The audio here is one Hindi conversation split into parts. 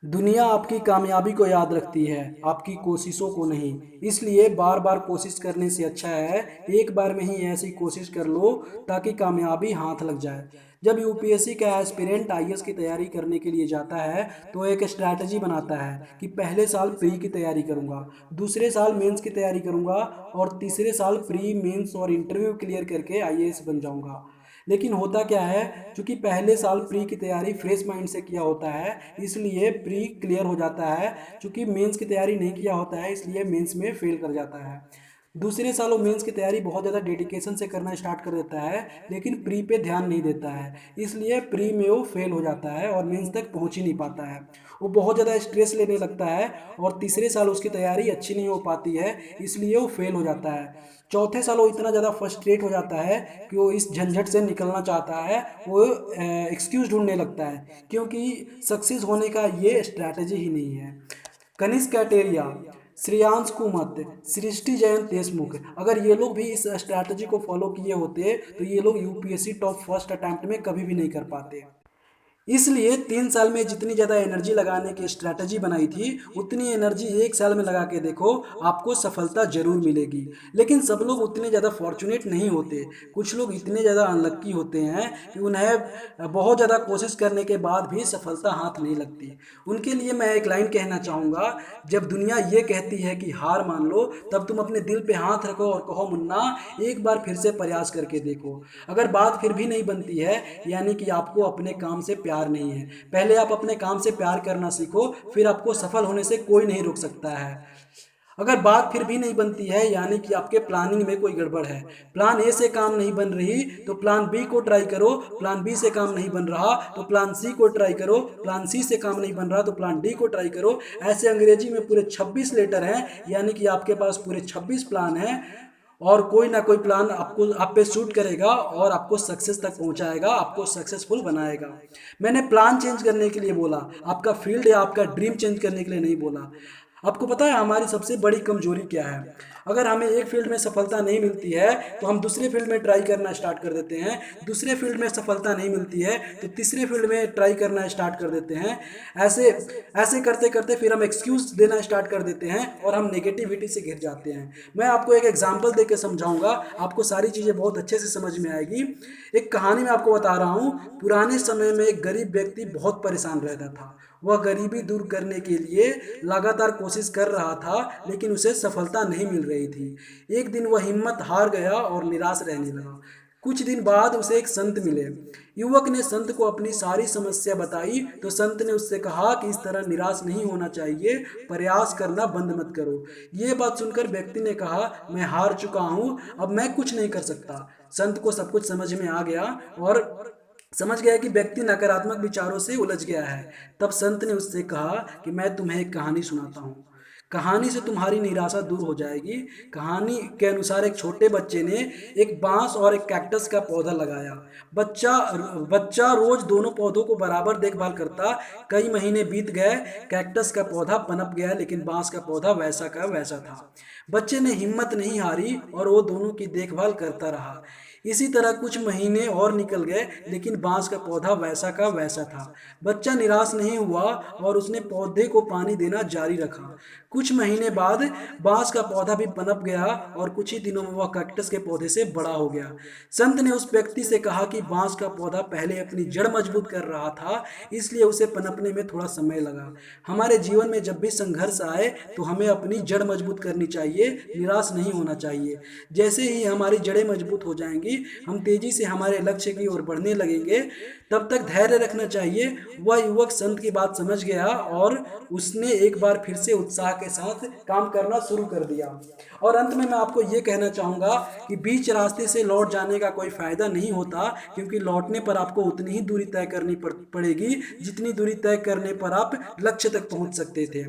दुनिया आपकी कामयाबी को याद रखती है, आपकी कोशिशों को नहीं। इसलिए बार बार कोशिश करने से अच्छा है एक बार में ही ऐसी कोशिश कर लो ताकि कामयाबी हाथ लग जाए। जब यूपीएससी का एस्पिरेंट आईएएस की तैयारी करने के लिए जाता है तो एक स्ट्रैटेजी बनाता है कि पहले साल प्री की तैयारी करूंगा, दूसरे साल मेंस की तैयारी करूंगा और तीसरे साल प्री मेंस और इंटरव्यू क्लियर करके आईएएस बन जाऊंगा। लेकिन होता क्या है, क्योंकि पहले साल प्री की तैयारी फ्रेश माइंड से किया होता है इसलिए प्री क्लियर हो जाता है। क्योंकि मेंस की तैयारी नहीं किया होता है इसलिए मेंस में फेल कर जाता है। दूसरे साल वो मेंस की तैयारी बहुत ज़्यादा डेडिकेशन से करना स्टार्ट कर देता है लेकिन प्री पे ध्यान नहीं देता है, इसलिए प्री में वो फेल हो जाता है और मेंस तक पहुंच ही नहीं पाता है। वो बहुत ज़्यादा स्ट्रेस लेने लगता है और तीसरे साल उसकी तैयारी अच्छी नहीं हो पाती है इसलिए वो फेल हो जाता है। चौथे साल वो इतना ज़्यादा फ्रस्ट्रेट हो जाता है कि वो इस झंझट से निकलना चाहता है, वो एक्सक्यूज़ ढूंढने लगता है क्योंकि सक्सेस होने का ये स्ट्रैटेजी ही नहीं है। कनिष्क कैटेरिया, श्रेयांश कुमत, सृष्टि जयंत देशमुख, अगर ये लोग भी इस स्ट्रैटेजी को फॉलो किए होते तो ये लोग यूपीएससी टॉप फर्स्ट अटेम्प्ट में कभी भी नहीं कर पाते। इसलिए 3 साल में जितनी ज़्यादा एनर्जी लगाने की स्ट्रैटेजी बनाई थी उतनी एनर्जी 1 साल में लगा के देखो, आपको सफलता जरूर मिलेगी। लेकिन सब लोग उतने ज़्यादा फॉर्चुनेट नहीं होते। कुछ लोग इतने ज़्यादा अनलक्की होते हैं कि उन्हें बहुत ज़्यादा कोशिश करने के बाद भी सफलता हाथ नहीं लगती। उनके लिए मैं एक लाइन कहना चाहूँगा, जब दुनिया ये कहती है कि हार मान लो तब तुम अपने दिल पे हाथ रखो और कहो मुन्ना एक बार फिर से प्रयास करके देखो। अगर बात फिर भी नहीं बनती है यानी कि आपको अपने काम से प्यार नहीं है। पहले आप अपने काम से प्यार करना सीखो, फिर आपको सफल होने से कोई नहीं रोक सकता है। अगर बात फिर भी नहीं बनती है यानी कि आपके प्लानिंग में कोई गड़बड़ है। प्लान ए से काम नहीं बन रही तो प्लान बी को ट्राई करो, प्लान बी से काम नहीं बन रहा तो प्लान सी को ट्राई करो, प्लान सी से काम नहीं बन रहा तो प्लान डी को ट्राई करो। ऐसे अंग्रेजी में पूरे 26 लेटर हैं यानी कि आपके पास पूरे 26 प्लान हैं और कोई ना कोई प्लान आपको आप पे शूट करेगा और आपको सक्सेस तक पहुंचाएगा, आपको सक्सेसफुल बनाएगा। मैंने प्लान चेंज करने के लिए बोला, आपका फील्ड या आपका ड्रीम चेंज करने के लिए नहीं बोला। आपको पता है हमारी सबसे बड़ी कमजोरी क्या है? अगर हमें एक फील्ड में सफलता नहीं मिलती है तो हम दूसरे फील्ड में ट्राई करना स्टार्ट कर देते हैं, दूसरे फील्ड में सफलता नहीं मिलती है तो तीसरे फील्ड में ट्राई करना स्टार्ट कर देते हैं। ऐसे ऐसे करते करते फिर हम एक्सक्यूज देना स्टार्ट कर देते हैं और हम नेगेटिविटी से घिर जाते हैं। मैं आपको एक एग्जांपल देकर समझाऊंगा, आपको सारी चीज़ें बहुत अच्छे से समझ में आएगी। एक कहानी मैं आपको बता रहा हूँ। पुराने समय में एक गरीब व्यक्ति बहुत परेशान रहता था। वह गरीबी दूर करने के लिए लगातार कोशिश कर रहा था लेकिन उसे सफलता नहीं मिल रही थी। एक दिन वह हिम्मत हार गया और निराश रहने लगा। कुछ दिन बाद उसे एक संत मिले। युवक ने संत को अपनी सारी समस्या बताई तो संत ने उससे कहा कि इस तरह निराश नहीं होना चाहिए, प्रयास करना बंद मत करो। ये बात सुनकर व्यक्ति ने कहा, मैं हार चुका हूँ, अब मैं कुछ नहीं कर सकता। संत को सब कुछ समझ में आ गया और समझ गया कि व्यक्ति नकारात्मक विचारों से उलझ गया है। तब संत ने उससे कहा कि मैं तुम्हें एक कहानी सुनाता हूँ, कहानी से तुम्हारी निराशा दूर हो जाएगी। कहानी के अनुसार एक छोटे बच्चे ने एक बांस और एक कैक्टस का पौधा लगाया। बच्चा बच्चा रोज दोनों पौधों को बराबर देखभाल करता। कई महीने बीत गए, कैक्टस का पौधा पनप गया लेकिन बांस का पौधा वैसा का वैसा था। बच्चे ने हिम्मत नहीं हारी और वो दोनों की देखभाल करता रहा। इसी तरह कुछ महीने और निकल गए लेकिन बांस का पौधा वैसा का वैसा था। बच्चा निराश नहीं हुआ और उसने पौधे को पानी देना जारी रखा। कुछ महीने बाद बांस का पौधा भी पनप गया और कुछ ही दिनों में वह कैक्टस के पौधे से बड़ा हो गया। संत ने उस व्यक्ति से कहा कि बांस का पौधा पहले अपनी जड़ मजबूत कर रहा था इसलिए उसे पनपने में थोड़ा समय लगा। हमारे जीवन में जब भी संघर्ष आए तो हमें अपनी जड़ मजबूत करनी चाहिए, निराश नहीं होना चाहिए। जैसे ही हमारी जड़ें मजबूत हो जाएंगी हम तेजी से हमारे लक्ष्य की ओर बढ़ने लगेंगे। तब तक धैर्य रखना चाहिए। वह युवक संत की बात समझ गया और उसने एक बार फिर से उत्साह के साथ काम करना शुरू कर दिया। और अंत में मैं आपको ये कहना चाहूँगा कि बीच रास्ते से लौट जाने का कोई फ़ायदा नहीं होता, क्योंकि लौटने पर आपको उतनी ही दूरी तय करनी पड़ेगी जितनी दूरी तय करने पर आप लक्ष्य तक पहुँच सकते थे।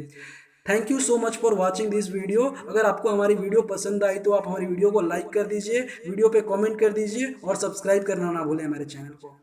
Thank you so much for watching this video. अगर आपको हमारी वीडियो पसंद आई तो आप हमारी वीडियो को लाइक कर दीजिए, वीडियो पे कमेंट कर दीजिए और सब्सक्राइब करना ना भूलें हमारे चैनल को।